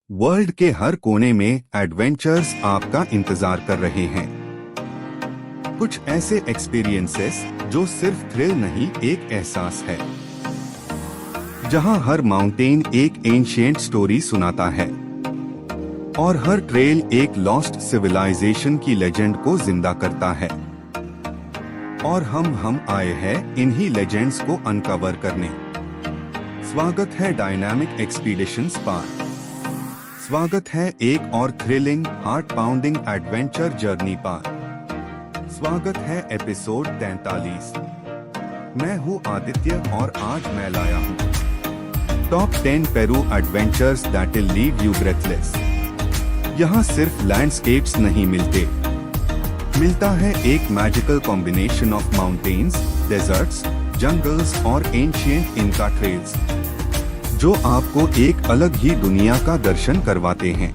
World के हर कोने में एडवेंचर्स आपका इंतजार कर रहे हैं। कुछ ऐसे एक्सपीरियंसेस जो सिर्फ थ्रिल नहीं, एक एहसास है, जहां हर माउंटेन एक एंशिएंट स्टोरी सुनाता है और हर ट्रेल एक लॉस्ट सिविलाइजेशन की लेजेंड को जिंदा करता है। और हम आए हैं इन्हीं लेजेंड्स को अनकवर करने। स्वागत है डायनामिक एक्सपीडिशंस पर। स्वागत है एक और thrilling, heart pounding adventure journey पर। स्वागत है एपिसोड 43। मैं हूँ आदित्य और आज मैं लाया हूँ top 10 Peru adventures that will leave you breathless. यहाँ सिर्फ लैंडस्केप्स नहीं मिलते, मिलता है एक magical combination of mountains, deserts, jungles और एंशिएंट इनका ट्रेल्स, जो आपको एक अलग ही दुनिया का दर्शन करवाते हैं।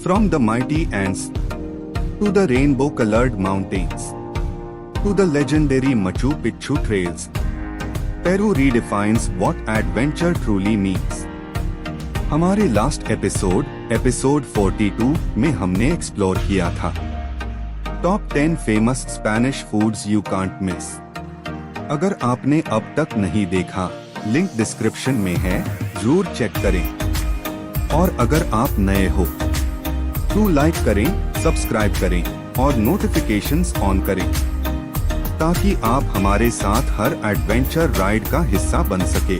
From the mighty Andes to the rainbow coloured mountains to the legendary Machu Picchu trails, Peru redefines what adventure truly means. हमारे लास्ट एपिसोड 42 में हमने एक्सप्लोर किया था top 10 famous Spanish foods you can't miss. अगर आपने अब तक नहीं देखा, लिंक डिस्क्रिप्शन में है, जरूर चेक करें। और अगर आप नए हो तो लाइक करें, सब्सक्राइब करें और नोटिफिकेशंस ऑन करें ताकि आप हमारे साथ हर एडवेंचर राइड का हिस्सा बन सके।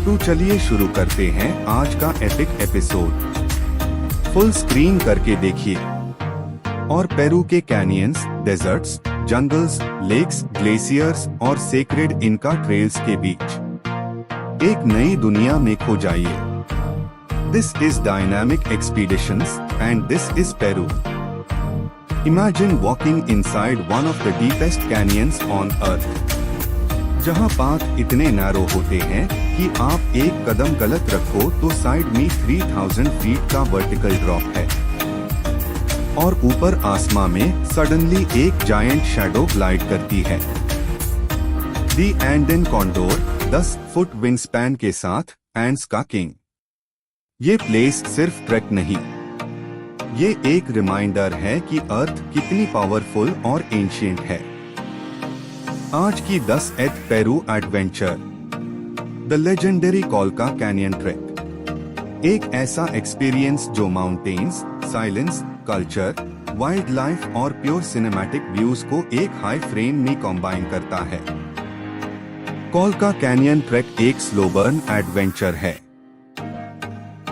तो चलिए शुरू करते हैं आज का एपिक एपिसोड। फुल स्क्रीन करके देखिए और पेरू के canyons, deserts, jungles, lakes, glaciers और सेक्रेड इनका ट्रेल्स के बीच एक नई दुनिया में खो जाइए। This is dynamic expeditions and this is Peru. Imagine walking inside one of the deepest canyons on earth, जहां पाथ इतने नैरो होते हैं कि आप एक कदम गलत रखो तो साइड में 3000 फीट का वर्टिकल ड्रॉप है और ऊपर आसमां में सडनली एक जायंट शैडो ग्लाइड करती है। दी एंडन कॉन्डोर 10 फुट विंग स्पैन के साथ एंड्स का किंग। ये प्लेस सिर्फ ट्रैक नहीं, ये एक रिमाइंडर है कि अर्थ कितनी पावरफुल और एंशिएंट है। आज की 10th Peru adventure, the legendary Colca canyon trek. एक ऐसा एक्सपीरियंस जो mountains, silence, culture, wildlife और प्योर सिनेमैटिक व्यूज को एक हाई फ्रेम में कॉम्बाइन करता है। कोलका कैनियन ट्रैक एक स्लो बर्न एडवेंचर है।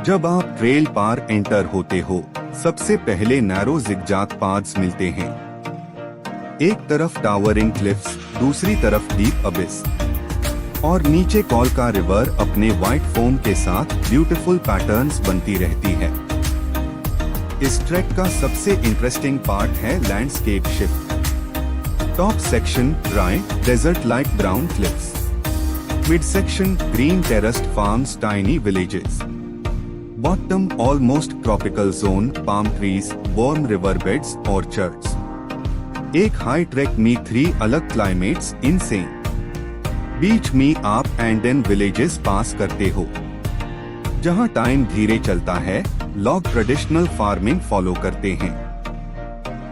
जब आप ट्रेल पार एंटर होते हो, सबसे पहले नैरो जिगजैग पाथ्स मिलते हैं। एक तरफ टावरिंग क्लिफ्स, दूसरी तरफ डीप अबिस और नीचे कोलका रिवर अपने व्हाइट फोम के साथ ब्यूटीफुल पैटर्न्स बनती रहती है। इस ट्रैक का सबसे इंटरेस्टिंग पार्ट है landscape shift. Top section dry desert like brown cliffs, mid section green terraced farms, tiny villages, bottom almost tropical zone, palm trees, warm river beds, orchards. एक high track में 3 अलग climates insane. बीच में आप एंडन villages पास करते हो, जहां time धीरे चलता है, लोग ट्रेडिशनल फार्मिंग फॉलो करते हैं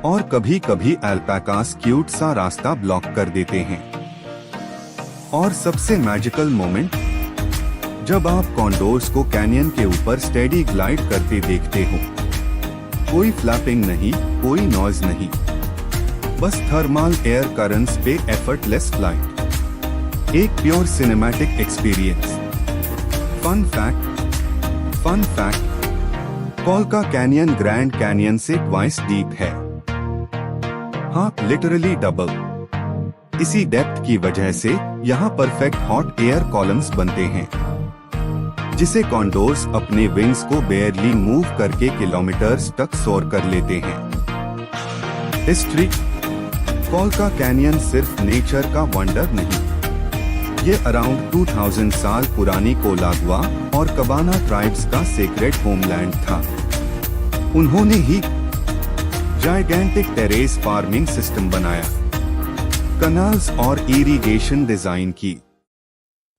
और कभी कभी अल्पाकास क्यूट सा रास्ता ब्लॉक कर देते हैं। और सबसे मैजिकल मोमेंट, जब आप कॉन्डोर्स को कैनियन के ऊपर स्टेडी ग्लाइड करते देखते हो। कोई फ्लैपिंग नहीं, कोई नॉइज नहीं, बस थर्मल एयर करंट्स पे एफर्टलेस फ्लाइट। एक pure cinematic experience. Fun fact, Colca canyon Grand Canyon से ट्वाइस डीप है। हाँ, लिटरली डबल। इसी डेप्थ की वजह से यहाँ परफेक्ट हॉट एयर कॉलम्स बनते हैं, जिसे कॉन्डोर्स अपने विंग्स को बेयरली मूव करके किलोमीटर्स तक सोर कर लेते हैं। हिस्ट्री, कोलका कैनियन सिर्फ नेचर का वंडर नहीं, ये अराउंड 2000 साल पुरानी कोलागवा और कबाना ट्राइब्स का सेक्रेड होमलैंड था। उन्होंने ही जायगेंटिक टेरेस फार्मिंग सिस्टम बनाया, कनाल्स और इरिगेशन डिजाइन की,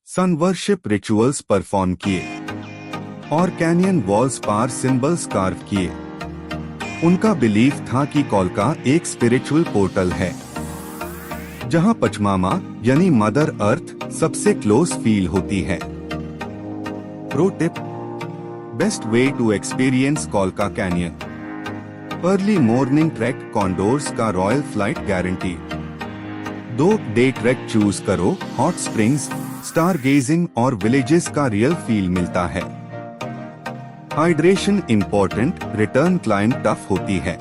सन वर्शिप रिचुअल्स परफॉर्म किए और कैनियन वॉल्स पर सिंबल्स कार्व किए। उनका बिलीफ था कि कोलका एक स्पिरिचुअल पोर्टल है जहां पचमामा यानी मदर अर्थ सबसे क्लोज फील होती है। Pro tip: best way to experience Colca canyon. Early morning trek, condors का royal flight guarantee. 2 day trek choose करो, हॉट स्प्रिंग्स, स्टार गेजिंग और विलेजेस का रियल फील मिलता है। Hydration important, return climb tough होती है।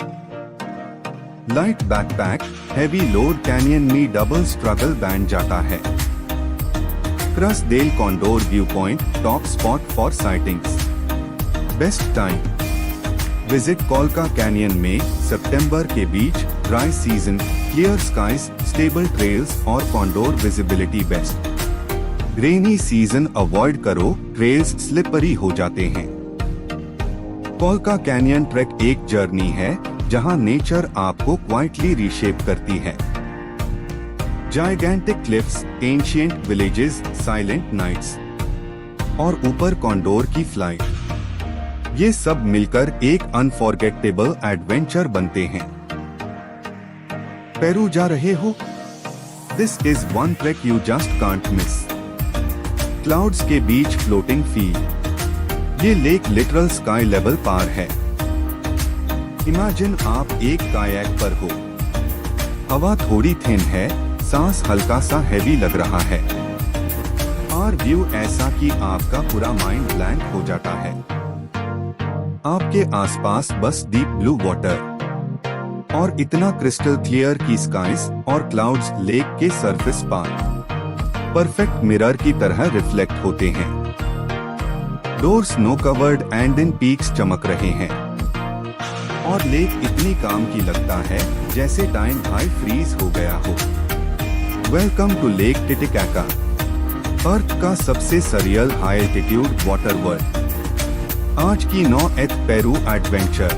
Light backpack, heavy load canyon में double struggle बैंड जाता है। Cruz del Condor view point, top spot for sightings. Best time: visit Colca canyon में सितंबर के बीच, dry season, clear skies, stable trails और condor visibility best. Rainy season avoid करो, trails slippery हो जाते हैं। कोलका कैनियन ट्रैक एक journey है जहां नेचर आपको क्वाइटली रीशेप करती है। Gigantic cliffs, ancient villages, silent nights और ऊपर कॉन्डोर की फ्लाइट, ये सब मिलकर एक अनफॉरगेटेबल एडवेंचर बनते हैं। पेरू जा रहे हो? This is one track you just can't miss. Clouds के बीच फ्लोटिंग फील, ये लेक लिटरल स्काई लेवल पार है। इमेजिन आप एक कायाक पर हो, हवा थोड़ी थिन है, सांस हल्का सा हैवी लग रहा है और व्यू ऐसा कि आपका पूरा माइंड ब्लैंक हो जाता है। आपके आसपास बस डीप ब्लू वाटर और इतना क्रिस्टल क्लियर की स्काइज और क्लाउड्स लेक के सरफेस पर परफेक्ट मिरर की तरह रिफ्लेक्ट होते हैं। Door snow covered and in peaks चमक रहे हैं और लेक इतनी काम की लगता है जैसे टाइम हाई फ्रीज हो गया हो। वेलकम टू लेक टिटिकाका, अर्थ का सबसे surreal high altitude water world. आज की 9th Peru adventure,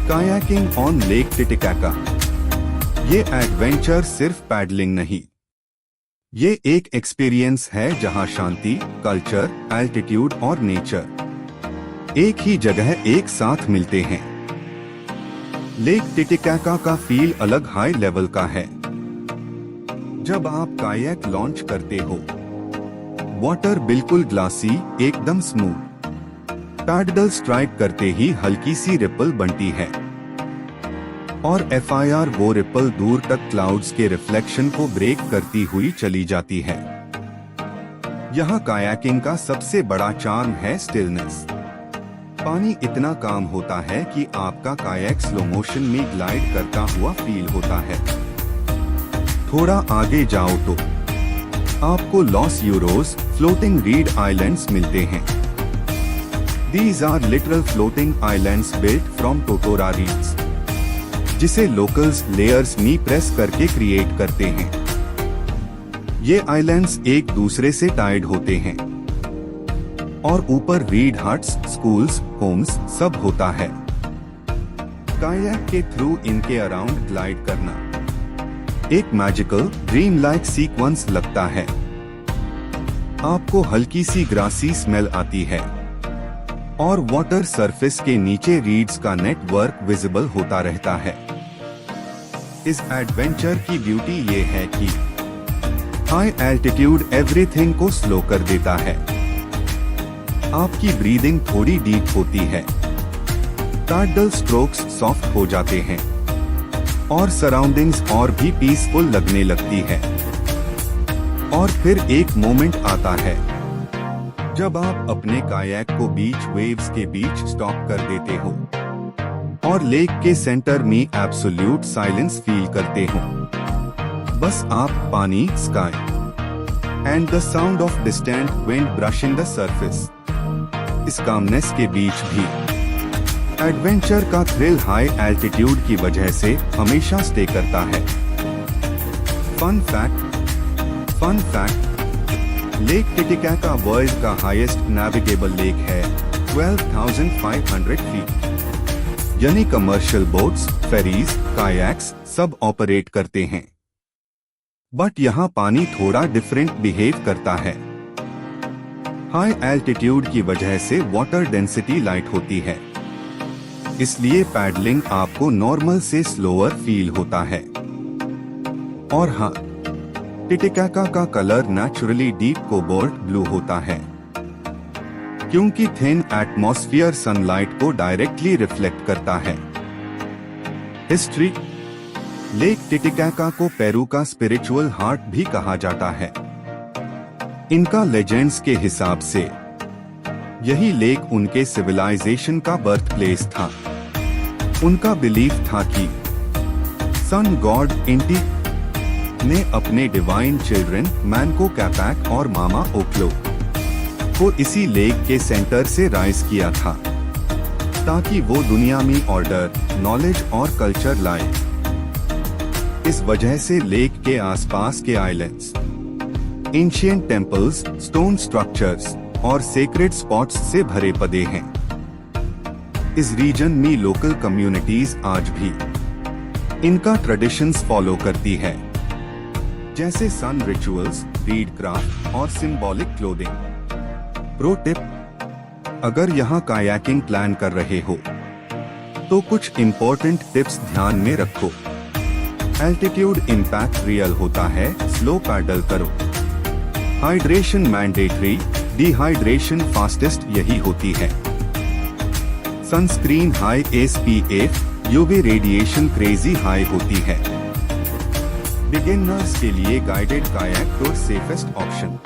kayaking on lake Titicaca. ये एडवेंचर सिर्फ पैडलिंग नहीं, ये एक एक्सपीरियंस है जहां शांति, कल्चर, एल्टीट्यूड और नेचर एक ही जगह एक साथ मिलते हैं। लेक टिटिकाका का फील अलग हाई लेवल का है। जब आप कायाक लॉन्च करते हो, वाटर बिल्कुल ग्लासी, एकदम स्मूथ। पैडल स्ट्राइक करते ही हल्की सी रिपल बनती है और FIR वो रिपल दूर तक क्लाउड्स के रिफ्लेक्शन को ब्रेक करती हुई चली जाती है। यहाँ कायाकिंग का सबसे बड़ा चार्म है स्टिलनेस। पानी इतना काम होता है कि आपका कायाक स्लो मोशन में ग्लाइड करता हुआ फील होता है। थोड़ा आगे जाओ तो आपको loss Euros floating read islands मिलते हैं। These are literal floating islands built from totora reeds, जिसे लोकल्स लेयर्स में प्रेस करके क्रिएट करते हैं। ये आइलैंड्स एक दूसरे से टाइड होते हैं और ऊपर रीड हट्स, स्कूल्स, होम्स सब होता है। कायाक के थ्रू इनके अराउंड ग्लाइड करना एक मैजिकल, ड्रीम लाइक सीक्वेंस लगता है। आपको हल्की सी ग्रासी स्मेल आती है और वाटर सरफेस के नीचे रीड्स का नेटवर्क विजिबल होता रहता है। इस एडवेंचर की ब्यूटी ये है कि हाई एल्टीट्यूड एवरीथिंग को स्लो कर देता है। आपकी ब्रीदिंग थोड़ी डीप होती है, पैडल स्ट्रोक्स सॉफ्ट हो जाते हैं और सराउंडिंग्स और भी पीसफुल लगने लगती है। और फिर एक मोमेंट आता है जब आप अपने कायाक को बीच वेव्स के बीच स्टॉप कर देते हो और लेक के सेंटर में एब्सोल्यूट साइलेंस फील करते हो। बस आप, पानी, sky and the sound of distant wind brushing the surface. इस कामनेस के बीच भी एडवेंचर का थ्रिल हाई एल्टीट्यूड की वजह से हमेशा स्टे करता है। Fun fact, lake Titicaca world का हाईएस्ट नेविगेबल लेक है, 12,500 फीट। यानी कमर्शियल बोट्स, फेरीज, कायाक्स सब ऑपरेट करते हैं। बट यहाँ पानी थोड़ा डिफरेंट बिहेव करता है। हाई एल्टीट्यूड की वजह से वाटर डेंसिटी लाइट होती है, इसलिए पैडलिंग आपको नॉर्मल से स्लोअर फील होता है। और हाँ, टिटिकाका का colour naturally deep cobalt blue होता है, क्योंकि थिन एटमॉस्फेयर सनलाइट को डायरेक्टली रिफ्लेक्ट करता है। हिस्ट्री। लेक टिटिकाका को पेरू का स्पिरिचुअल हार्ट भी कहा जाता है। इनका लेजेंड्स के हिसाब से यही लेक उनके सिविलाइजेशन का बर्थ प्लेस था। उनका बिलीफ था कि सन गॉड इंटी ने अपने डिवाइन चिल्ड्रन मैनको कैपैक और मामा ओक्लो को इसी लेक के सेंटर से राइज किया था, ताकि वो दुनिया में ऑर्डर, नॉलेज और कल्चर लाए। इस वजह से लेक के आसपास के islands ancient temples, stone structures और सेक्रेड स्पॉट्स से भरे पड़े हैं। इस रीजन में लोकल कम्युनिटीज आज भी इनका ट्रेडिशंस फॉलो करती है, जैसे सन रिचुअल्स, रीड क्राफ्ट और सिंबॉलिक क्लोथिंग। प्रो टिप: अगर यहाँ कायाकिंग प्लान कर रहे हो तो कुछ इम्पोर्टेंट टिप्स ध्यान में रखो। एल्टीट्यूड इम्पैक्ट रियल होता है, स्लो पैडल करो। हाइड्रेशन मैंडेटरी, डिहाइड्रेशन फास्टेस्ट यही होती है। Sunscreen high SPF, UV radiation crazy high होती है। बिगिनर्स के लिए guided kayak tour safest option.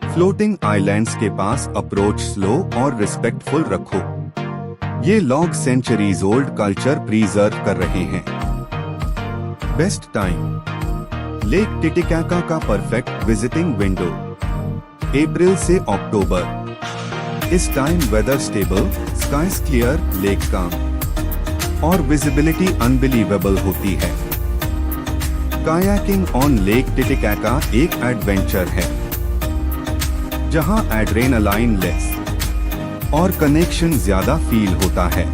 Floating islands के पास अप्रोच स्लो और रिस्पेक्टफुल रखो। ये लॉग सेंचुरीज ओल्ड कल्चर प्रिजर्व कर रहे हैं। बेस्ट टाइम: लेक टिटिकाका का परफेक्ट विजिटिंग विंडो अप्रैल से अक्टूबर। इस time weather stable, skies clear, lake calm और विजिबिलिटी अनबिलीवेबल होती है। कायाकिंग ऑन लेक टिटिकाका एक एडवेंचर है, जहां एड्रेनालाइन लेस और कनेक्शन ज्यादा फील होता है।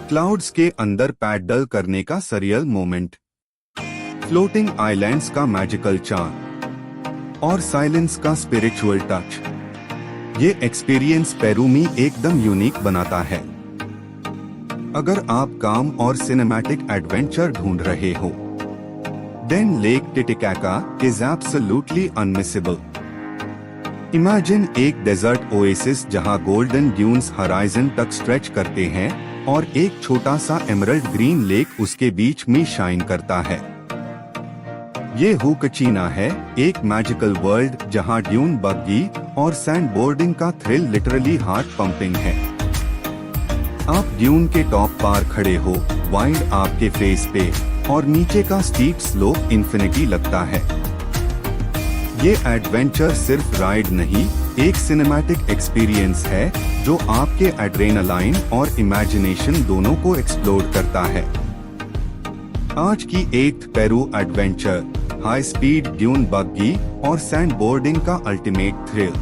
क्लाउड्स के अंदर पैडल करने का सरियल मोमेंट, फ्लोटिंग आइलैंड्स का मैजिकल चार्म और साइलेंस का स्पिरिचुअल टच, ये एक्सपीरियंस पेरू में एकदम यूनिक बनाता है। अगर आप काम और सिनेमैटिक एडवेंचर ढूंढ रहे हो, then lake Titicaca is absolutely unmissable. Imagine एक डेजर्ट ओएसिस जहां गोल्डन ड्यून्स हराइजन तक स्ट्रेच करते हैं और एक छोटा सा एमरल्ड ग्रीन लेक उसके बीच में शाइन करता है। ये हुकचीना है, एक मैजिकल वर्ल्ड जहां ड्यून बग्गी और सैंड बोर्डिंग का थ्रिल लिटरली हार्ट पंपिंग है। आप ड्यून के टॉप पर खड़े हो, वाइंड आपके फेस पे और नीचे का स्टीप स्लोप इन्फिनिटी लगता है। ये एडवेंचर सिर्फ राइड नहीं, एक सिनेमैटिक एक्सपीरियंस है जो आपके एड्रेनालाइन और इमेजिनेशन दोनों को एक्सप्लोर करता है। आज की 8th Peru adventure, high speed dune buggy और सैंड बोर्डिंग का अल्टीमेट थ्रिल।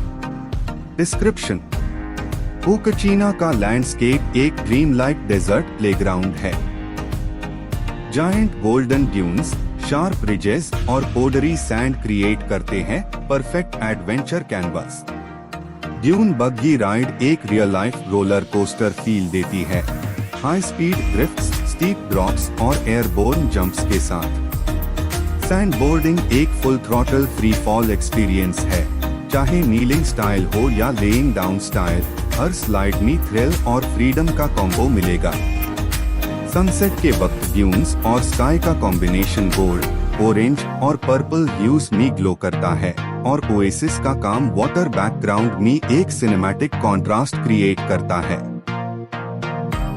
डिस्क्रिप्शन: हुकचीना का लैंडस्केप एक ड्रीम लाइक डेजर्ट प्लेग्राउंड है। Giant golden dunes, sharp ridges और पोडरी सैंड क्रिएट करते हैं perfect adventure canvas. Dune buggy ride एक real life roller coaster feel देती है, high speed drifts, steep drops और एयरबोर्न जंप्स के साथ। सैंड बोर्डिंग एक full throttle free fall experience है, चाहे नीलिंग स्टाइल हो या लेइंग डाउन स्टाइल, हर स्लाइड में थ्रिल और फ्रीडम का कॉम्बो मिलेगा। सनसेट के वक्त ड्यून्स और स्काई का कॉम्बिनेशन गोल्ड, ऑरेंज और पर्पल ह्यूज में ग्लो करता है और ओएसिस का काम वाटर बैकग्राउंड में एक सिनेमैटिक कॉन्ट्रास्ट क्रिएट करता है।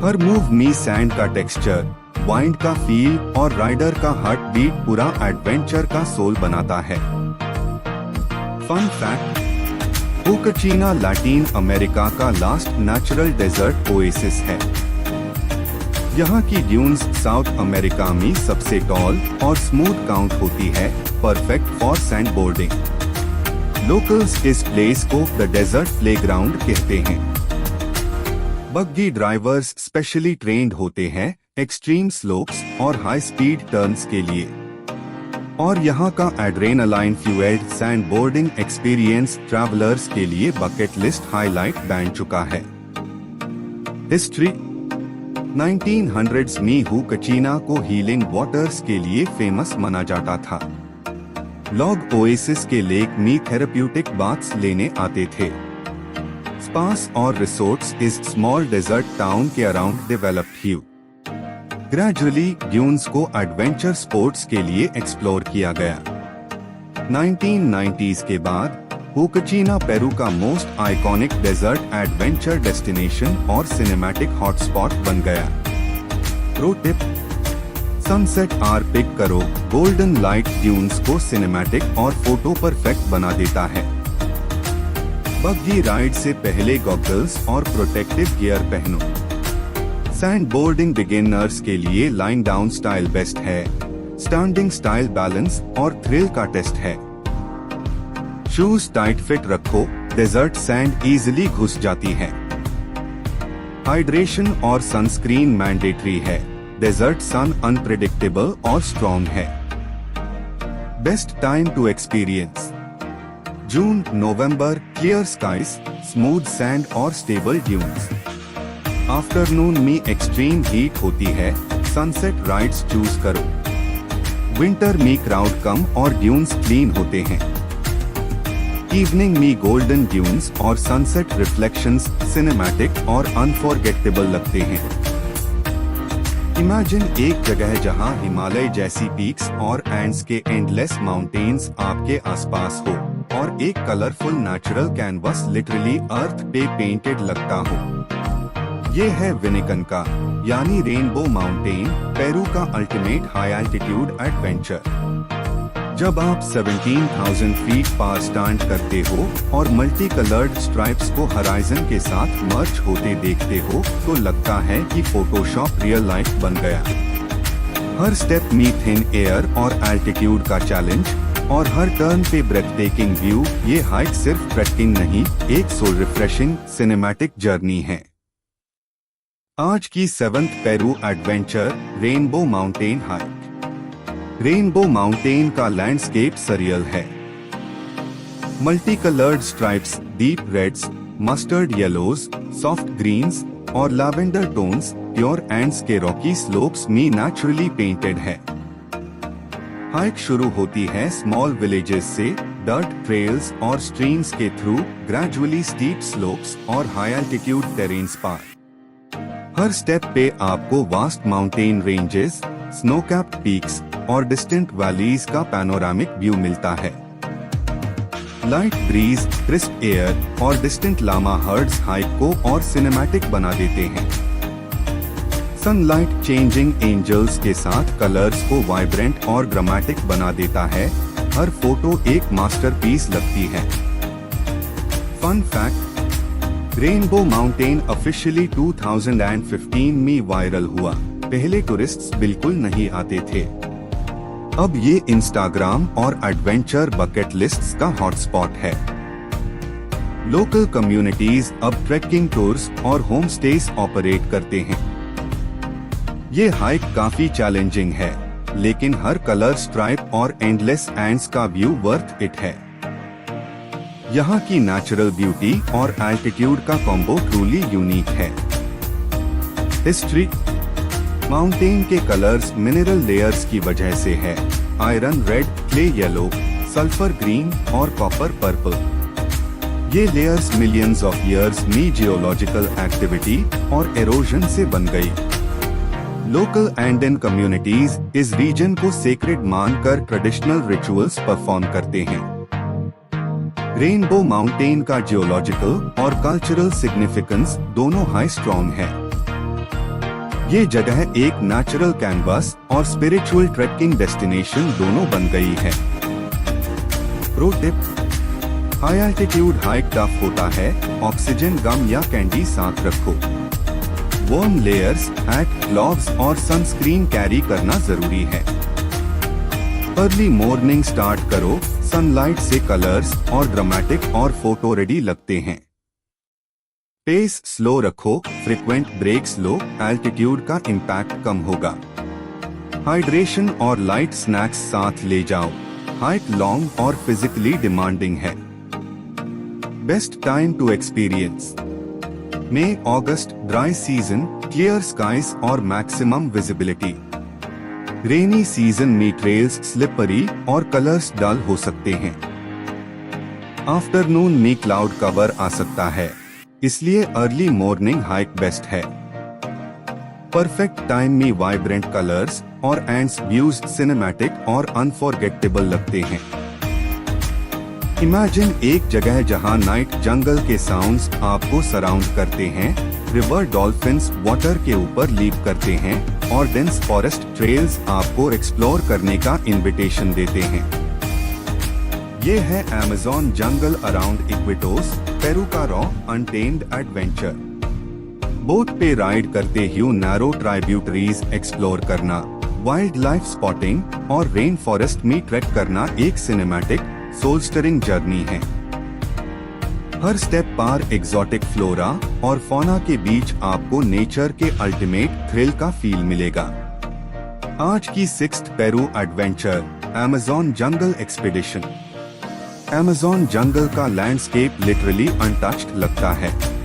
हर मूव में सैंड का टेक्सचर, वाइंड का फील और राइडर का हार्ट बीट पूरा एडवेंचर का सोल बनाता है। फन फैक्ट: हुकचीना लैटिन अमेरिका का लास्ट नेचुरल डेजर्ट ओएसिस है। यहाँ की ड्यून्स साउथ अमेरिका में सबसे टॉल और स्मूथ काउंट होती है, perfect for sand boarding. Locals इस प्लेस को द डेजर्ट प्लेग्राउंड कहते हैं। बग्गी ड्राइवर्स स्पेशली ट्रेन्ड होते हैं एक्सट्रीम स्लोप्स और हाई स्पीड टर्न्स के लिए। और यहाँ का एड्रेनालाइन फ्यूएल्ड सैंडबोर्डिंग एक्सपीरियंस ट्रैवलर्स के लिए बकेट लिस्ट हाईलाइट बन चुका है। हिस्ट्री 1900s में हुकचीना को हीलिंग वाटर्स के लिए फेमस माना जाता था। लोग ओएसिस के लेक में थेरेप्यूटिक बाथ्स लेने आते थे। स्पास और रिसोर्ट्स इस स्मॉल डेजर्ट टाउन के अराउंड डेवलप्ड हुए। ग्रेजुअली ड्यून्स को एडवेंचर स्पोर्ट्स के लिए एक्सप्लोर किया गया। 1990s के बाद हुकचीना पेरू का most iconic desert adventure destination और सिनेमैटिक हॉटस्पॉट बन गया। Pro tip, sunset hour pick करो। गोल्डन लाइट ड्यून्स को सिनेमैटिक और फोटो परफेक्ट बना देता है। बग्गी राइड से पहले गॉगल्स और प्रोटेक्टिव गियर पहनो। सैंडबोर्डिंग बिगिनर्स के लिए लाइन डाउन स्टाइल बेस्ट है। स्टैंडिंग स्टाइल बैलेंस और थ्रिल का टेस्ट है। शूज टाइट फिट रखो, डेजर्ट सैंड इजीली घुस जाती है। हाइड्रेशन और सनस्क्रीन मैंडेटरी है। डेजर्ट सन अनप्रेडिक्टेबल और स्ट्रॉन्ग है। Best time to experience June November, clear skies, smooth sand और स्टेबल ड्यून्स। आफ्टरनून में एक्सट्रीम हीट होती है, सनसेट राइड्स चूज करो। विंटर में क्राउड कम और ड्यून्स क्लीन होते हैं। इवनिंग में गोल्डन ड्यून्स और सनसेट रिफ्लेक्शंस सिनेमैटिक और अनफॉरगेटेबल लगते हैं। इमेजिन एक जगह जहां हिमालय जैसी पीक्स और एंड्स के एंडलेस माउंटेन्स आपके आसपास हो और एक कलरफुल नेचुरल कैनवस लिटरली अर्थ पे पेंटेड लगता हो। ये है विनिकन यानी रेनबो माउंटेन, पेरू का अल्टीमेट हाई एल्टीट्यूड एडवेंचर। जब आप 17,000 फीट पर स्टैंड करते हो और मल्टी कलर्ड स्ट्राइप्स को हराइजन के साथ मर्ज होते देखते हो तो लगता है कि फोटोशॉप रियल लाइफ बन गया। हर स्टेप में थिन एयर और एल्टीट्यूड का चैलेंज और हर टर्न पे ब्रेथटेकिंग व्यू। ये हाइक सिर्फ ट्रैकिंग नहीं, एक सोल रिफ्रेशिंग सिनेमैटिक जर्नी है। आज की 7th Peru adventure rainbow mountain hike. Rainbow mountain का लैंडस्केप सरियल है। Multi coloured stripes, deep reds, mustard yellows, soft greens और लैवेंडर टोन्स प्योर एंड्स के रॉकी स्लोप्स में नेचुरली पेंटेड है। Hike शुरू होती है स्मॉल विलेजेस से, डर्ट ट्रेल्स और स्ट्रीम्स के थ्रू, ग्रेजुअली स्टीप स्लोप्स और हाई एल्टीट्यूड टेरेन्स पार। हर स्टेप पे आपको vast mountain ranges, snow capped peaks और डिस्टेंट वैलीज का पैनोरामिक व्यू मिलता है। लाइट ब्रीज, क्रिस्प एयर और डिस्टेंट लामा हर्ड्स हाइक को और सिनेमैटिक बना देते हैं। सनलाइट चेंजिंग एंजल्स के साथ कलर्स को वाइब्रेंट और ड्रामेटिक बना देता है। हर फोटो एक मास्टरपीस लगती है। Fun fact, rainbow mountain officially 2015 में वायरल हुआ। पहले टूरिस्ट्स बिल्कुल नहीं आते थे। अब ये इंस्टाग्राम और एडवेंचर बकेट लिस्ट्स का हॉटस्पॉट है। लोकल कम्युनिटीज अब ट्रैकिंग टूर्स और होम स्टेज ऑपरेट करते हैं। ये हाइक काफी चैलेंजिंग है, लेकिन हर कलर स्ट्राइप और एंडलेस एंड्स का व्यू वर्थ इट है। यहाँ की नेचुरल ब्यूटी और एल्टीट्यूड का कॉम्बो ट्रूली यूनिक है। हिस्ट्री, माउंटेन के कलर्स मिनरल लेयर्स की वजह से है। Iron red, clay yellow, sulphur green और कॉपर पर्पल। ये लेयर्स मिलियंस ऑफ इयर्स में जियोलॉजिकल एक्टिविटी और एरोजन से बन गई। लोकल एंडियन कम्युनिटीज इस रीजन को सेक्रेड मानकर ट्रेडिशनल रिचुअल्स परफॉर्म करते हैं। रेनबो माउंटेन का जियोलॉजिकल और कल्चरल सिग्निफिकेंस दोनों हाई स्ट्रॉन्ग है। ये जगह एक नेचुरल कैनवास और स्पिरिचुअल ट्रैकिंग डेस्टिनेशन दोनों बन गई है। Pro tip, high altitude hike tough होता है, ऑक्सीजन गम या कैंडी साथ रखो। वार्म लेयर्स, हैट, ग्लव्स और सनस्क्रीन कैरी करना जरूरी है। अर्ली मॉर्निंग स्टार्ट करो, सनलाइट से कलर्स और ड्रामेटिक और फोटो रेडी लगते हैं। पेस स्लो रखो, फ्रीक्वेंट ब्रेक्स लो, एल्टीट्यूड का इम्पैक्ट कम होगा। हाइड्रेशन और लाइट स्नैक्स साथ ले जाओ। हाइक लॉन्ग और फिजिकली डिमांडिंग है। Best time to experience May August, dry season, clear skies और मैक्सिमम विजिबिलिटी। रेनी सीजन में ट्रेल्स स्लिपरी और कलर्स डल हो सकते हैं। आफ्टरनून में क्लाउड कवर आ सकता है, इसलिए अर्ली मॉर्निंग हाइक बेस्ट है। परफेक्ट टाइम में वाइब्रेंट कलर्स और एंड्स व्यूज सिनेमैटिक और अनफॉरगेटेबल लगते हैं। इमेजिन एक जगह जहां नाइट जंगल के साउंड्स आपको सराउंड करते हैं, रिवर डॉल्फिन्स वाटर के ऊपर लीप करते हैं और डेंस फॉरेस्ट ट्रेल्स आपको एक्सप्लोर करने का इनविटेशन देते हैं। ये है अमेज़न जंगल अराउंड इक्वेटोस, पेरू का रॉ अनटेम्ड एडवेंचर। बोट पे राइड करते हुए नैरो ट्राइब्यूटरीज एक्सप्लोर करना, वाइल्ड लाइफ स्पॉटिंग और रेन फॉरेस्ट में ट्रैक करना एक सिनेमैटिक सोल-स्टिरिंग जर्नी है। हर स्टेप पर एक्सोटिक फ्लोरा और फौना के बीच आपको नेचर के अल्टीमेट थ्रिल का फील मिलेगा। आज की 6th पेरू एडवेंचर, अमेज़न जंगल एक्सपीडिशन। अमेज़न जंगल का लैंडस्केप लिटरली अनटच्ड लगता है।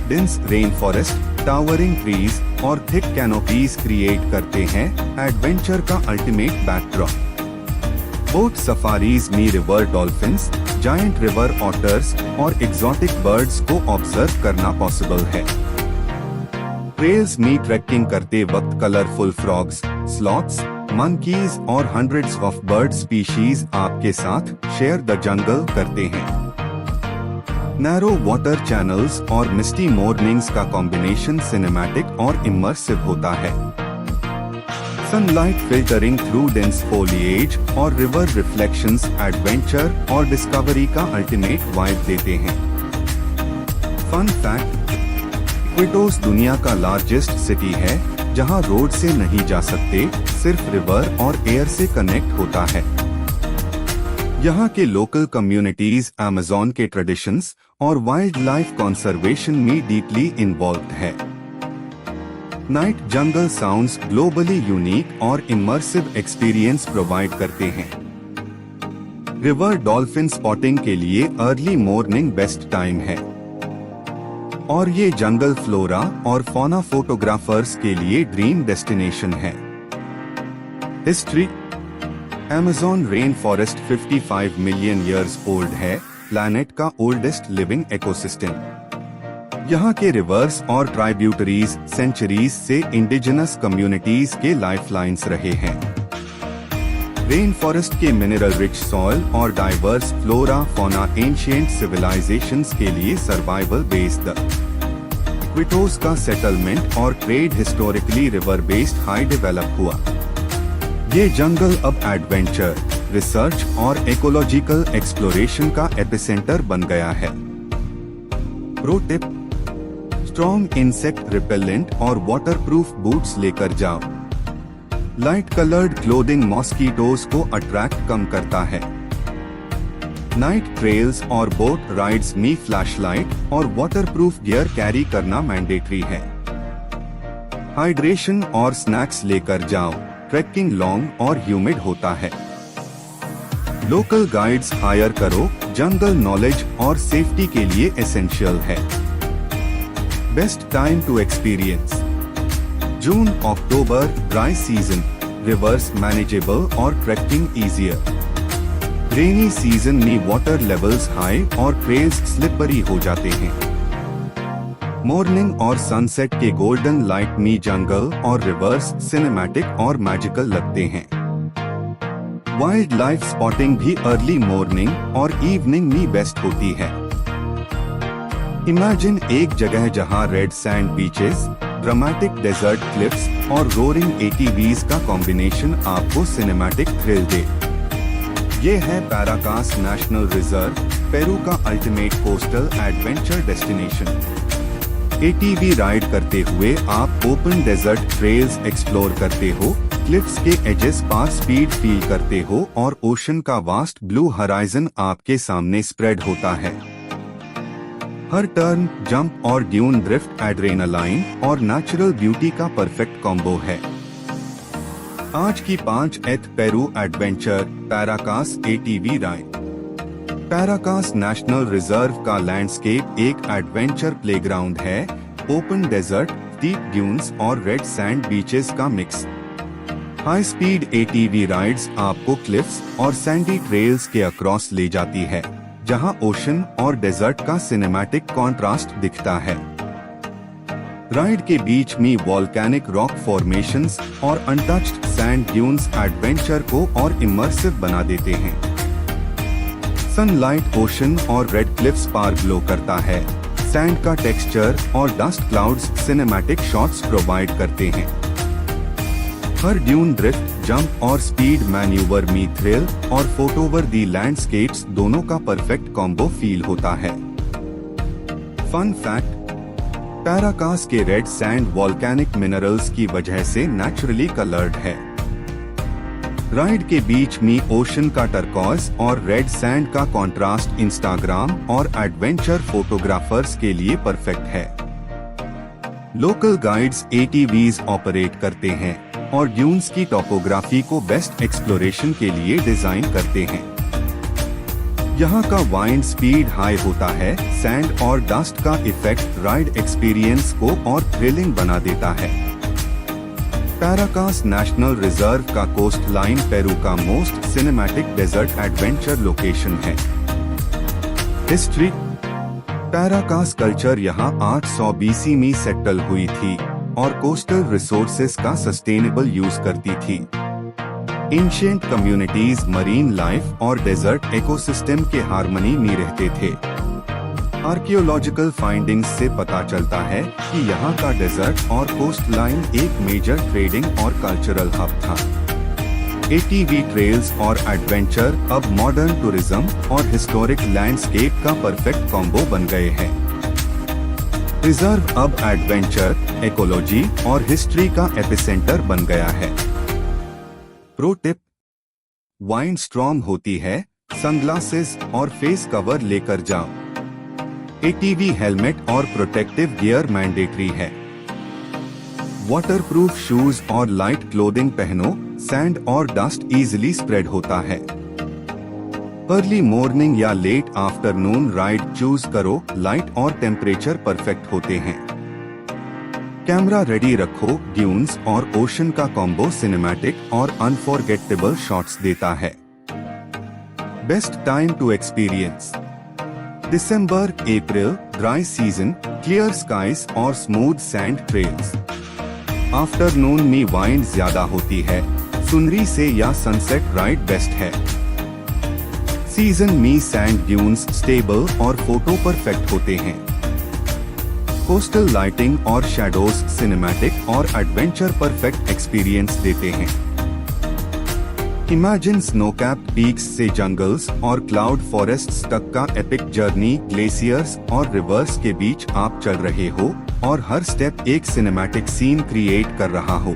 Dense rain forest, towering trees और थिक कैनोपीज क्रिएट करते हैं एडवेंचर का अल्टीमेट बैकड्रॉप। बोट सफारीज में river dolphins, giant river otters और एक्सोटिक बर्ड्स को ऑब्जर्व करना पॉसिबल है। ट्रेल्स में ट्रैकिंग करते वक्त कलरफुल फ्रॉग्स, स्लॉथ्स, मंकीज और हंड्रेड्स ऑफ बर्ड स्पीशीज आपके साथ शेयर द जंगल करते हैं। नैरो वाटर चैनल्स और मिस्टी मॉर्निंग्स का कॉम्बिनेशन सिनेमैटिक और इमर्सिव होता है। Sunlight filtering through dense foliage और रिवर रिफ्लेक्शंस एडवेंचर और डिस्कवरी का अल्टीमेट वाइब देते हैं। फन फैक्ट, इक्वेटोस दुनिया का लार्जेस्ट सिटी है जहां रोड से नहीं जा सकते, सिर्फ रिवर और एयर से कनेक्ट होता है। यहाँ के लोकल कम्युनिटीज अमेज़न के ट्रेडिशंस और वाइल्ड लाइफ कंजर्वेशन में डीपली इन्वॉल्व्ड है। नाइट जंगल साउंड्स ग्लोबली यूनिक और इमर्सिव एक्सपीरियंस प्रोवाइड करते हैं। रिवर डॉल्फिन स्पॉटिंग के लिए अर्ली मॉर्निंग बेस्ट टाइम है और ये जंगल फ्लोरा और फौना फोटोग्राफर्स के लिए ड्रीम डेस्टिनेशन है। History, Amazon rain forest 55 million years old है, प्लैनेट का ओल्डेस्ट लिविंग इकोसिस्टम। यहाँ के रिवर्स और ट्राइब्यूटरीज सेंचुरीज से इंडिजिनस कम्युनिटीज के लाइफलाइंस रहे हैं। रेन फॉरेस्ट के मिनरल रिच सॉइल और diverse flora fauna ancient civilisations के लिए सर्वाइवल बेस्ड द इक्वेटोस का सेटलमेंट और trade historically river based high develop हुआ। ये जंगल अब एडवेंचर, रिसर्च और इकोलॉजिकल एक्सप्लोरेशन का एपिसेंटर बन गया है। Pro tip, strong insect repellent और वाटरप्रूफ बूट्स लेकर जाओ। लाइट कलर्ड क्लोथिंग मॉस्किटोज को अट्रैक्ट कम करता है। नाइट ट्रेल्स और बोट राइड्स में फ्लैशलाइट और वाटरप्रूफ गियर कैरी करना मैंडेटरी है। हाइड्रेशन और स्नैक्स लेकर जाओ, ट्रैकिंग लॉन्ग और ह्यूमिड होता है। लोकल गाइड्स हायर करो, जंगल नॉलेज और सेफ्टी के लिए एसेंशियल है। Best time to experience, June October, dry season, rivers manageable और ट्रैकिंग इजियर। रेनी सीजन में वाटर लेवल्स हाई और ट्रेल्स स्लिपरी हो जाते हैं। मॉर्निंग और सनसेट के गोल्डन लाइट में जंगल और रिवर्स सिनेमैटिक और मैजिकल लगते हैं। वाइल्ड लाइफ स्पॉटिंग भी अर्ली मॉर्निंग और इवनिंग में बेस्ट होती है। इमेजिन एक जगह जहां red sand beaches, dramatic desert cliffs और रोरिंग एटीवीज का कॉम्बिनेशन आपको सिनेमैटिक थ्रिल दे। ये है पैराकास नेशनल रिजर्व, पेरू का ultimate coastal adventure destination. ATV ride करते हुए आप ओपन डेजर्ट ट्रेल्स एक्सप्लोर करते हो, क्लिफ्स के एजेस पर स्पीड फील करते हो और ओशन का वास्ट ब्लू हराइजन आपके सामने स्प्रेड होता है। हर टर्न, जंप और ड्यून ड्रिफ्ट एड्रेनालाइन और नेचुरल ब्यूटी का परफेक्ट कॉम्बो है। आज की 5th Peru adventure Paracas ATV ride. Paracas national reserve का लैंडस्केप एक एडवेंचर प्लेग्राउंड है। ओपन डेजर्ट, स्टीप ड्यून्स और रेड सैंड बीचेस का mix. High speed ATV rides आपको क्लिफ्स और सैंडी ट्रेल्स के अक्रॉस ले जाती है, जहां ओशन और डेजर्ट का सिनेमैटिक कॉन्ट्रास्ट दिखता है। राइड के बीच में वॉल्केनिक रॉक फॉर्मेशंस और अनटच्ड सैंड ड्यून्स एडवेंचर को और इमर्सिव बना देते हैं। सनलाइट ओशन और रेड क्लिफ्स पर ग्लो करता है। सैंड का टेक्सचर और dust clouds cinematic shots provide करते हैं। हर ड्यून ड्रिफ्ट, जंप और स्पीड मैन्यूवर में थ्रिल और फोटोवर दी लैंडस्केप्स दोनों का परफेक्ट कॉम्बो फील होता है। फन फैक्ट, पैराकास के रेड सैंड वॉल्केनिक मिनरल्स की वजह से नेचुरली कलर्ड है। राइड के बीच में ओशन का टर्कॉइज और रेड सैंड का कंट्रास्ट इंस्टाग्राम और एडवेंचर फोटोग्राफर्स के लिए परफेक्ट है। लोकल गाइड्स एटीवीज ऑपरेट करते हैं और ड्यून्स की टोपोग्राफी को बेस्ट एक्सप्लोरेशन के लिए डिजाइन करते हैं। यहाँ का वाइंड स्पीड हाई होता है। सैंड और डस्ट का इफेक्ट राइड एक्सपीरियंस को और थ्रिलिंग बना देता है। पैराकास नेशनल रिजर्व का कोस्ट लाइन पेरू का most cinematic desert adventure location है। हिस्ट्री, पैराकास कल्चर यहाँ 800 BC में सेटल हुई थी और कोस्टल रिसोर्सेज का सस्टेनेबल यूज करती थी। एंशिएंट कम्युनिटीज मरीन लाइफ और डेजर्ट इकोसिस्टम के हार्मनी में रहते थे। आर्कियोलॉजिकल फाइंडिंग्स से पता चलता है कि यहाँ का डेजर्ट और कोस्ट लाइन एक मेजर ट्रेडिंग और कल्चरल हब था। एटीवी ट्रेल्स और एडवेंचर अब मॉडर्न टूरिज्म और हिस्टोरिक लैंडस्केप का परफेक्ट कॉम्बो बन गए हैं। रिजर्व अब एडवेंचर, इकोलॉजी और हिस्ट्री का एपिसेंटर बन गया है। प्रो टिप, वाइंड स्ट्रॉन्ग होती है, सनग्लासेस और फेस कवर लेकर जाओ। एटीवी हेलमेट और प्रोटेक्टिव गियर मैंडेटरी है। वाटरप्रूफ शूज और लाइट क्लोथिंग पहनो, सैंड और डस्ट इजीली स्प्रेड होता है। अर्ली मॉर्निंग या लेट आफ्टरनून राइड चूज करो, लाइट और टेम्परेचर परफेक्ट होते हैं। कैमरा रेडी रखो, ड्यून्स और ओशन का कॉम्बो सिनेमैटिक और अनफॉरगेटेबल शॉट्स देता है। Best time to experience December, April, dry season, clear skies और स्मूथ सैंड ट्रेल्स। आफ्टरनून में वाइंड ज्यादा होती है, सुनरी से या सनसेट राइड बेस्ट है। सीजन में सैंड ड्यून्स स्टेबल और फोटो परफेक्ट होते हैं। कोस्टल लाइटिंग और शैडोज सिनेमैटिक और एडवेंचर परफेक्ट एक्सपीरियंस देते हैं। इमेजिन स्नोकैप्ड पीक्स से जंगल्स और क्लाउड फॉरेस्ट्स तक का एपिक जर्नी। ग्लेशियर्स और रिवर्स के बीच आप चल रहे हो और हर स्टेप एक सिनेमैटिक सीन क्रिएट कर रहा हो।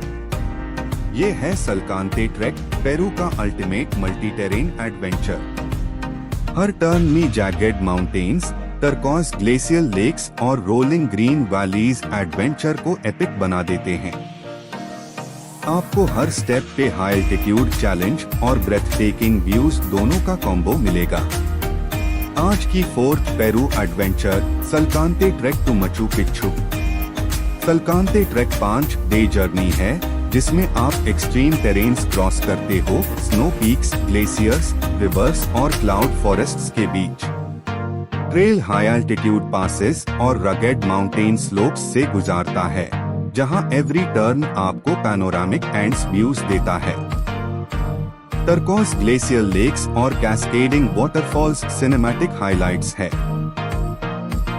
ये है सलकांते ट्रेक, पेरू का अल्टीमेट मल्टी टेरेन एडवेंचर। हर टर्न में jagged mountains, turquoise glacial lakes और रोलिंग ग्रीन वैलीज एडवेंचर को एपिक बना देते हैं। आपको हर स्टेप पे हाई एल्टीट्यूड चैलेंज और ब्रेथ टेकिंग व्यूज दोनों का कॉम्बो मिलेगा। आज की 4th Peru adventure Salkantay trek to Machu Picchu. Salkantay trek 5 day journey है, जिसमें आप एक्सट्रीम टेरेन्स क्रॉस करते हो, स्नो पीक्स, ग्लेशियर्स, रिवर्स और क्लाउड फॉरेस्ट्स के बीच। ट्रेल हाई एल्टीट्यूड पासेस और रगेड माउंटेन स्लोप्स से गुजारता है, जहां एवरी टर्न आपको पैनोरामिक एंड्स व्यूज देता है। टर्कोइज ग्लेशियल लेक्स और कैस्केडिंग वाटरफॉल्स सिनेमैटिक हाइलाइट्स है।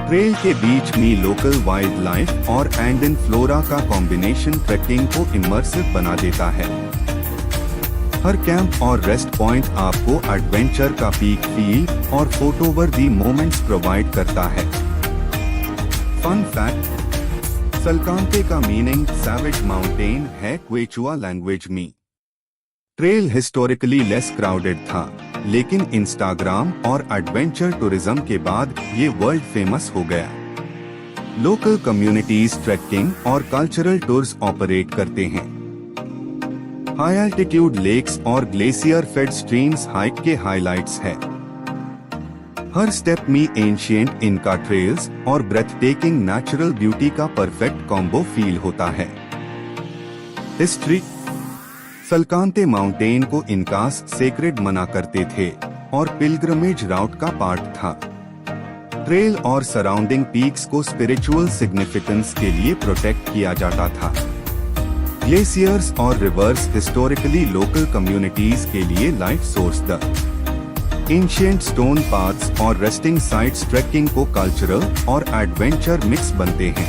ट्रेल के बीच में लोकल वाइल्ड लाइफ और एंडिन फ्लोरा का कॉम्बिनेशन ट्रेकिंग को इमर्सिव बना देता है। हर कैंप और रेस्ट पॉइंट आपको एडवेंचर का पीक फील और फोटोवर दी मोमेंट्स प्रोवाइड करता है। फन फैक्ट, सलकांते का मीनिंग सैवेज माउंटेन है क्वेचुआ लैंग्वेज में। ट्रेल हिस्टोरिकली लेस क्राउडेड था, लेकिन इंस्टाग्राम और एडवेंचर टूरिज्म के बाद ये वर्ल्ड फेमस हो गया। लोकल कम्युनिटीज ट्रैकिंग और कल्चरल टूर्स ऑपरेट करते हैं। हाई एल्टीट्यूड लेक्स और ग्लेशियर फेड स्ट्रीम्स हाइक के हाइलाइट्स है। हर स्टेप में एंशिएंट इनका ट्रेल्स और ब्रेथटेकिंग नेचुरल ब्यूटी का परफेक्ट कॉम्बो फील होता है। हिस्ट्री। सलकानते माउंटेन को इनकास सेक्रेड मना करते थे और पिलग्रमेज राउट का पार्ट था। ट्रेल और सराउंडिंग पीक्स को स्पिरिचुअल सिग्निफिकेंस के लिए प्रोटेक्ट किया जाता था। ग्लेशियर्स और रिवर्स हिस्टोरिकली लोकल कम्युनिटीज के लिए life source the ancient stone paths और रेस्टिंग साइट्स ट्रैकिंग को कल्चरल और एडवेंचर मिक्स बनते हैं।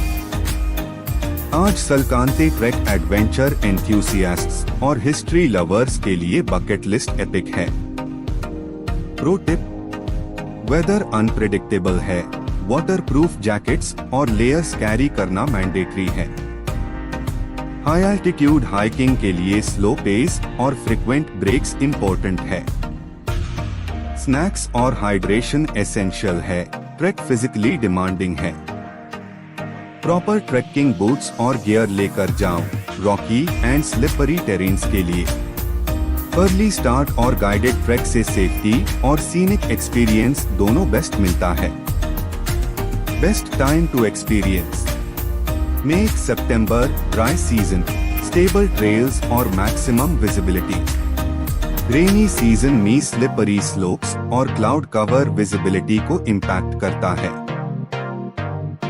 आज सलकानते ट्रैक एडवेंचर एंथुसियास्ट्स और हिस्ट्री लवर्स के लिए बकेट लिस्ट एपिक है। प्रो टिप: वेदर अनप्रेडिक्टेबल है, वाटरप्रूफ जैकेट्स और लेयर्स कैरी करना मैंडेटरी है। हाई एल्टीट्यूड हाइकिंग के लिए स्लो पेस और फ्रीक्वेंट ब्रेक्स इम्पोर्टेंट है। स्नैक्स और हाइड्रेशन एसेंशियल है, ट्रैक फिजिकली डिमांडिंग है। प्रॉपर ट्रैकिंग बूट्स और गियर लेकर जाओ रॉकी एंड स्लिपरी टेरेन्स के लिए। अर्ली स्टार्ट और गाइडेड ट्रैक से सेफ्टी और सीनिक एक्सपीरियंस दोनों बेस्ट मिलता है। Best time to experience: May September, dry season, stable trails और मैक्सिमम विजिबिलिटी। रेनी सीजन में स्लिपरी स्लोप्स और क्लाउड कवर विजिबिलिटी को इम्पैक्ट करता है।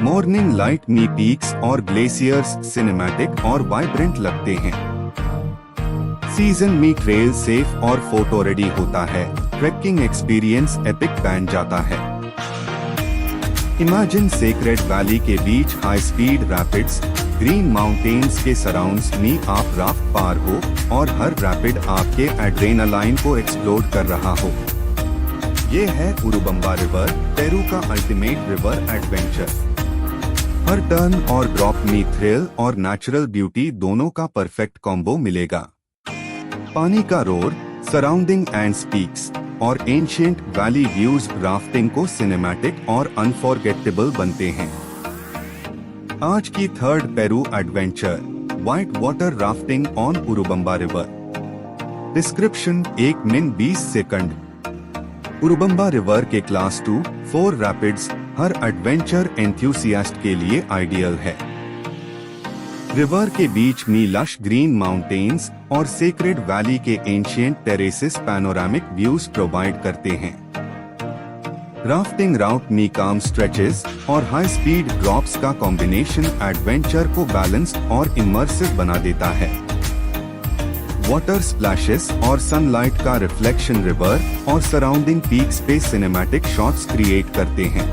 मॉर्निंग लाइट में पीक्स और ग्लेशियर्स सिनेमैटिक और वाइब्रेंट लगते हैं। सीजन में ट्रेल सेफ और फोटो रेडी होता है, ट्रैकिंग एक्सपीरियंस एपिक बन जाता है। इमेजिन सेक्रेड वैली के बीच high speed rapids, green mountains के सराउंड्स में आप राफ्ट पार हो और हर रैपिड आपके एड्रेनालाइन को एक्सप्लोड कर रहा हो। ये है उरुबंबा रिवर, पेरू का अल्टीमेट रिवर एडवेंचर। हर टर्न और ड्रॉप में थ्रिल और नेचुरल ब्यूटी दोनों का परफेक्ट कॉम्बो मिलेगा। पानी का रोर, सराउंडिंग एंड स्पीक्स और एंशिएंट वैली व्यूज राफ्टिंग को सिनेमैटिक और अनफॉरगेटेबल बनते हैं। आज की third Peru adventure, white water rafting on Urubamba river. Description: 1 minute 20 second. Urubamba river के क्लास 2-4 रैपिड्स हर एडवेंचर एंथुसियास्ट के लिए आइडियल है। रिवर के बीच में लश ग्रीन माउंटेन्स और सेक्रेड वैली के ancient terraces panoramic views provide करते हैं। राफ्टिंग राउट में काम स्ट्रेचेस और हाई स्पीड ड्रॉप्स का कॉम्बिनेशन एडवेंचर को बैलेंस्ड और इमर्सिव बना देता है। वाटर स्प्लैशेस और सनलाइट का रिफ्लेक्शन रिवर और सराउंडिंग पीक्स पे सिनेमैटिक शॉट्स क्रिएट करते हैं।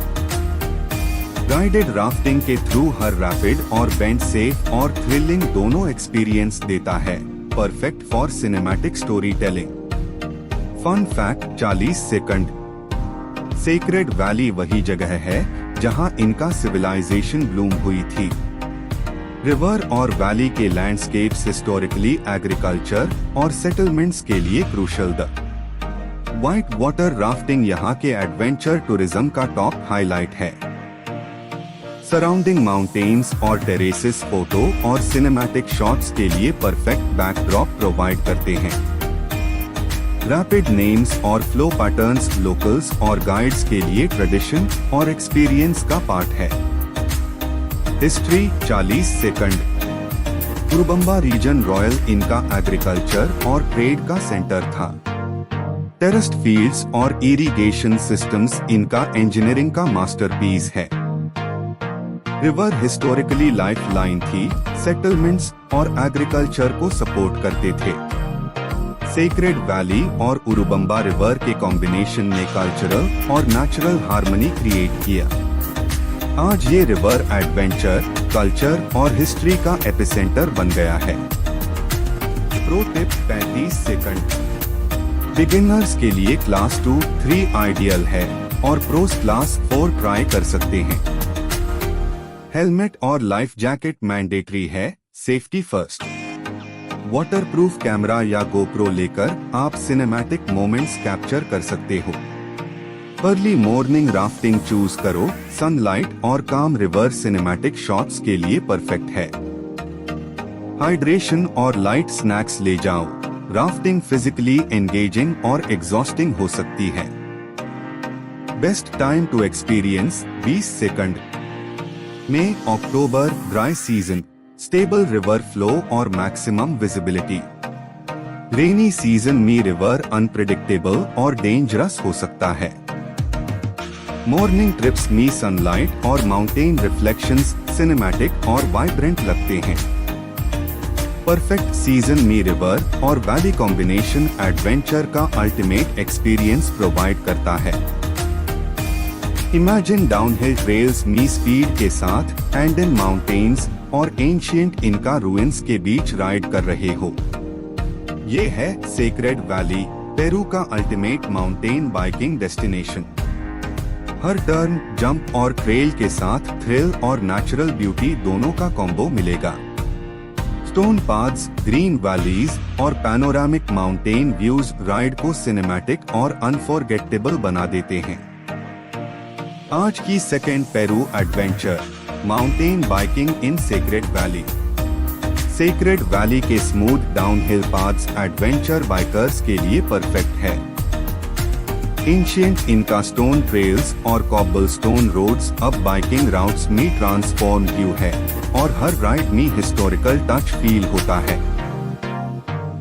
गाइडेड राफ्टिंग के थ्रू हर रैपिड और बेंड सेफ और थ्रिलिंग दोनों एक्सपीरियंस देता है, perfect for cinematic storytelling. Fun fact: 40 second. Sacred valley वही जगह है जहां इनका सिविलाइजेशन ब्लूम हुई थी। रिवर और वैली के लैंडस्केप्स हिस्टोरिकली एग्रीकल्चर और सेटलमेंट्स के लिए crucial the white water rafting यहां के एडवेंचर टूरिज्म का टॉप हाईलाइट है। सराउंडिंग माउंटेन्स और टेरेसेस फोटो और सिनेमैटिक शॉट्स के लिए परफेक्ट बैकड्रॉप प्रोवाइड करते हैं। रैपिड नेम्स और फ्लो पैटर्न्स लोकल्स और गाइड्स के लिए ट्रेडिशन और एक्सपीरियंस का पार्ट है। History: 40 second. Urubamba region royal Inca agriculture और ट्रेड का सेंटर था। टेरेस्ड फील्ड्स और इरिगेशन सिस्टम्स इनका इंजीनियरिंग का मास्टरपीस है। रिवर हिस्टोरिकली लाइफलाइन थी, सेटलमेंट्स और एग्रीकल्चर को सपोर्ट करते थे। सेक्रेड वैली और उरुबंबा रिवर के कॉम्बिनेशन ने कल्चरल और नेचुरल हार्मनी क्रिएट किया। आज ये रिवर एडवेंचर, कल्चर और हिस्ट्री का एपिसेंटर बन गया है। Pro tip: 35 second. बिगिनर्स के लिए क्लास 2-3 आइडियल है और प्रोस क्लास 4 ट्राई कर सकते हैं। हेलमेट और लाइफ जैकेट मैंडेटरी है, सेफ्टी फर्स्ट। वाटरप्रूफ कैमरा या गोप्रो लेकर आप सिनेमैटिक मोमेंट्स कैप्चर कर सकते हो। अर्ली मॉर्निंग राफ्टिंग चूज करो, सनलाइट और काम रिवर सिनेमैटिक शॉट्स के लिए परफेक्ट है। हाइड्रेशन और लाइट स्नैक्स ले जाओ। राफ्टिंग फिजिकली एंगेजिंग और एग्जॉस्टिंग हो सकती है। Best time to experience 20 second. May October dry season, stable river flow और मैक्सिमम विजिबिलिटी। रेनी सीजन में रिवर अनप्रेडिक्टेबल और डेंजरस हो सकता है। मॉर्निंग ट्रिप्स में सनलाइट और माउंटेन रिफ्लेक्शंस सिनेमैटिक और वाइब्रेंट लगते हैं। परफेक्ट सीजन में रिवर और वैली कॉम्बिनेशन एडवेंचर का अल्टीमेट एक्सपीरियंस प्रोवाइड करता है। इमेजिन डाउनहिल ट्रेल्स में स्पीड के साथ एंडन माउंटेन्स और एंशिएंट इनका रूइंस के बीच राइड कर रहे हो। ये है सेक्रेड वैली, पेरू का अल्टीमेट माउंटेन बाइकिंग डेस्टिनेशन। हर टर्न, जंप और ट्रेल के साथ थ्रिल और नेचुरल ब्यूटी दोनों का कॉम्बो मिलेगा। स्टोन पाथ्स, ग्रीन वैलीज और पैनोरामिक माउंटेन व्यूज राइड को सिनेमैटिक और अनफॉरगेटेबल बना देते हैं। आज की second Peru adventure, mountain biking in sacred valley. Sacred valley के smooth downhill paths adventure bikers के लिए परफेक्ट है। एंशिएंट इनका स्टोन ट्रेल्स और कॉबलस्टोन रोड्स अब बाइकिंग राउट्स में ट्रांसफॉर्म व्यू है और हर राइड में हिस्टोरिकल टच फील होता है।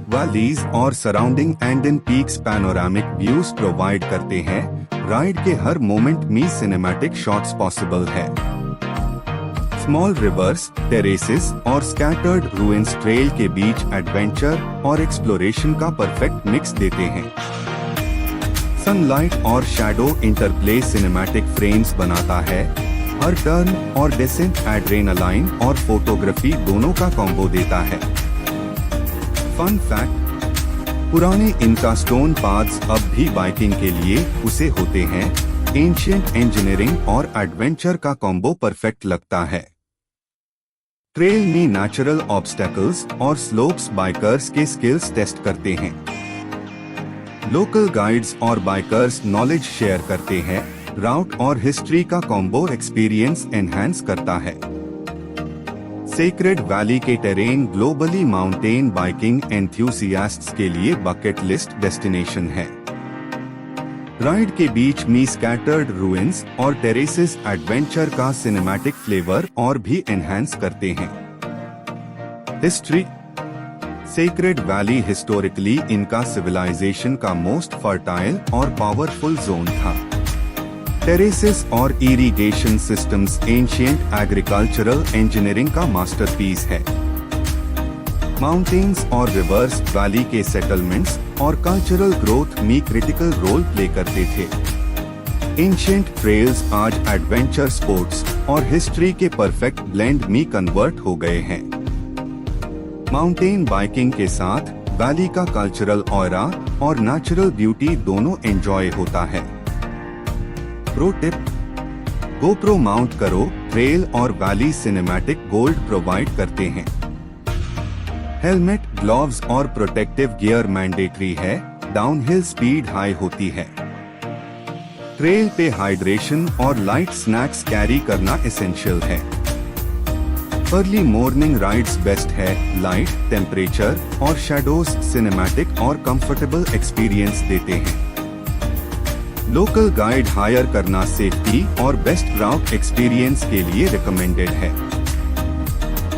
वैलीज और surrounding Andean peaks panoramic views provide करते हैं। राइड के हर मोमेंट में सिनेमैटिक शॉट्स पॉसिबल है। स्मॉल रिवर्स, टेरेसेस और स्कैटर्ड रूइंस ट्रेल के बीच एडवेंचर और एक्सप्लोरेशन का परफेक्ट मिक्स देते हैं। सनलाइट और शैडो इंटरप्ले सिनेमैटिक फ्रेम्स बनाता है। हर टर्न और डिसेंट एड्रेनालाइन और फोटोग्राफी दोनों का कॉम्बो देता है। फन फैक्ट, पुराने इनका स्टोन पाथ्स अब भी बाइकिंग के लिए उसे होते हैं। एंशिएंट इंजीनियरिंग और एडवेंचर का कॉम्बो परफेक्ट लगता है। ट्रेल में नेचुरल ऑब्स्टेकल्स और स्लोप्स बाइकर्स के स्किल्स टेस्ट करते हैं। लोकल गाइड्स और बाइकर्स नॉलेज शेयर करते हैं। राउट और हिस्ट्री का कॉम्बो एक्सपीरियंस एनहांस करता है। सेक्रेड वैली के टेरेन ग्लोबली माउंटेन बाइकिंग एंथुसियास्ट्स के लिए बकेट लिस्ट डेस्टिनेशन है। राइड के बीच में स्कैटर्ड रूइंस और टेरेसेस एडवेंचर का सिनेमैटिक फ्लेवर और भी एनहांस करते हैं। हिस्ट्री, सेक्रेड वैली हिस्टोरिकली इनका सिविलाइजेशन का मोस्ट फर्टाइल और पावरफुल जोन था। टेरेसेस और irrigation systems ancient agricultural engineering का मास्टरपीस है। माउंटेन्स और रिवर्स वैली के सेटलमेंट्स और कल्चरल ग्रोथ में क्रिटिकल रोल प्ले करते थे। एंशिएंट ट्रेल्स आज एडवेंचर स्पोर्ट्स और हिस्ट्री के परफेक्ट ब्लेंड में कन्वर्ट हो गए हैं। माउंटेन बाइकिंग के साथ वैली का कल्चरल ऑरा और नेचुरल ब्यूटी दोनों एंजॉय होता है। प्रो टिप, गोप्रो माउंट करो, ट्रेल और वैली सिनेमैटिक गोल्ड प्रोवाइड करते हैं। हेलमेट, ग्लव्स और प्रोटेक्टिव गियर मैंडेटरी है। डाउनहिल स्पीड हाई होती है। ट्रेल पे हाइड्रेशन और लाइट स्नैक्स कैरी करना एसेंशियल है। अर्ली मॉर्निंग राइड्स बेस्ट है। लाइट, टेम्परेचर और शैडोज सिनेमैटिक और कंफर्टेबल एक्सपीरियंस देते हैं। लोकल गाइड हायर करना सेफ्टी और बेस्ट राउट एक्सपीरियंस के लिए रिकमेंडेड है।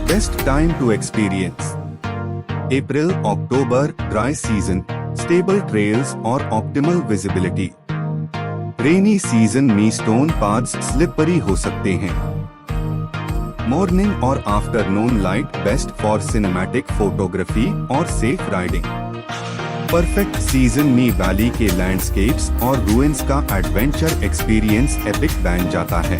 Best time to experience, April October dry season, stable trails और ऑप्टिमल विजिबिलिटी। रेनी सीजन में स्टोन पाथ्स स्लिपरी हो सकते हैं। मॉर्निंग और afternoon light best for cinematic photography और सेफ राइडिंग। परफेक्ट सीजन में वैली के लैंडस्केप्स और रूइंस का एडवेंचर एक्सपीरियंस एपिक बन जाता है।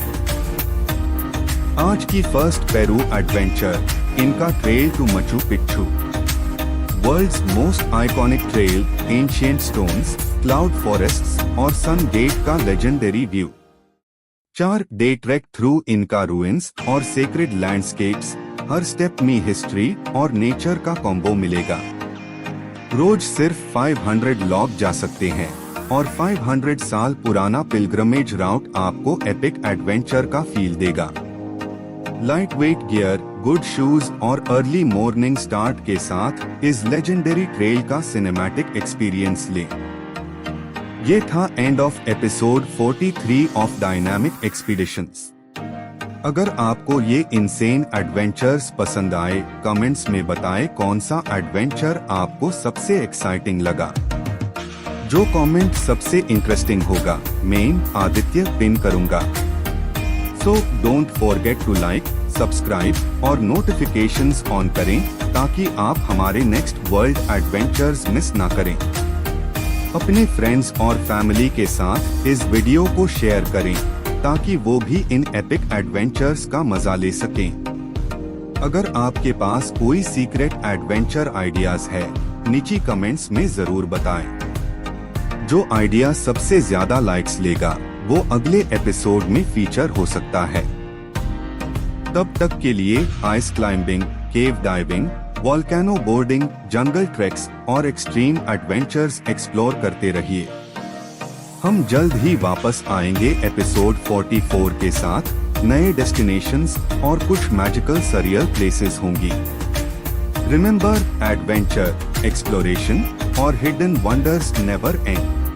आज की first Peru adventure, Inca trail to Machu Picchu. World's most iconic trail, ancient stones, cloud forests और सन गेट का legendary view. 4 day trek through Inca ruins और सेक्रेड लैंडस्केप्स। हर स्टेप में हिस्ट्री और नेचर का कॉम्बो मिलेगा। रोज सिर्फ 500 लॉग जा सकते हैं और 500 साल पुराना पिलग्रमेज राउट आपको एपिक एडवेंचर का फील देगा। Light weight gear, good shoes और अर्ली मॉर्निंग स्टार्ट के साथ इस लेजेंडरी ट्रेल का सिनेमैटिक एक्सपीरियंस लें। ये था end of episode 43 of dynamic expeditions. अगर आपको ये इनसेन एडवेंचर्स पसंद आए, कमेंट्स में बताएं कौन सा एडवेंचर आपको सबसे एक्साइटिंग लगा। जो कमेंट सबसे इंटरेस्टिंग होगा, मैं आदित्य पिन करूंगा। So don't forget to like, subscribe और नोटिफिकेशंस ऑन करें ताकि आप हमारे नेक्स्ट वर्ल्ड एडवेंचर्स मिस ना करें। अपने फ्रेंड्स और फैमिली के साथ इस वीडियो को शेयर करें ताकि वो भी इन एपिक एडवेंचर्स का मजा ले सकें। अगर आपके पास कोई सीक्रेट एडवेंचर आइडियाज है, नीचे कमेंट्स में जरूर बताएं। जो आइडिया सबसे ज्यादा लाइक्स लेगा वो अगले एपिसोड में फीचर हो सकता है। तब तक के लिए आइस क्लाइंबिंग, केव डाइविंग, वोल्केनो बोर्डिंग, जंगल ट्रैक्स और एक्सट्रीम एडवेंचर्स एक्सप्लोर करते रहिए। हम जल्द ही वापस आएंगे एपिसोड 44 के साथ। नए डेस्टिनेशंस और कुछ मैजिकल सरियल प्लेसेस होंगी। रिमेंबर, एडवेंचर, एक्सप्लोरेशन और हिडन वंडर्स नेवर एंड।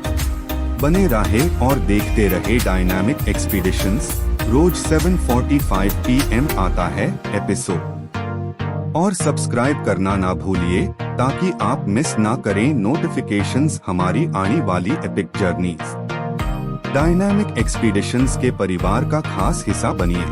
बने रहे और देखते रहे डायनामिक एक्सपीडिशंस। रोज 7:45 PM आता है एपिसोड। और सब्सक्राइब करना ना भूलिए ताकि आप मिस ना करें नोटिफिकेशंस हमारी आने वाली एपिक जर्नीज। डायनामिक एक्सपीडिशंस के परिवार का खास हिस्सा बनिए।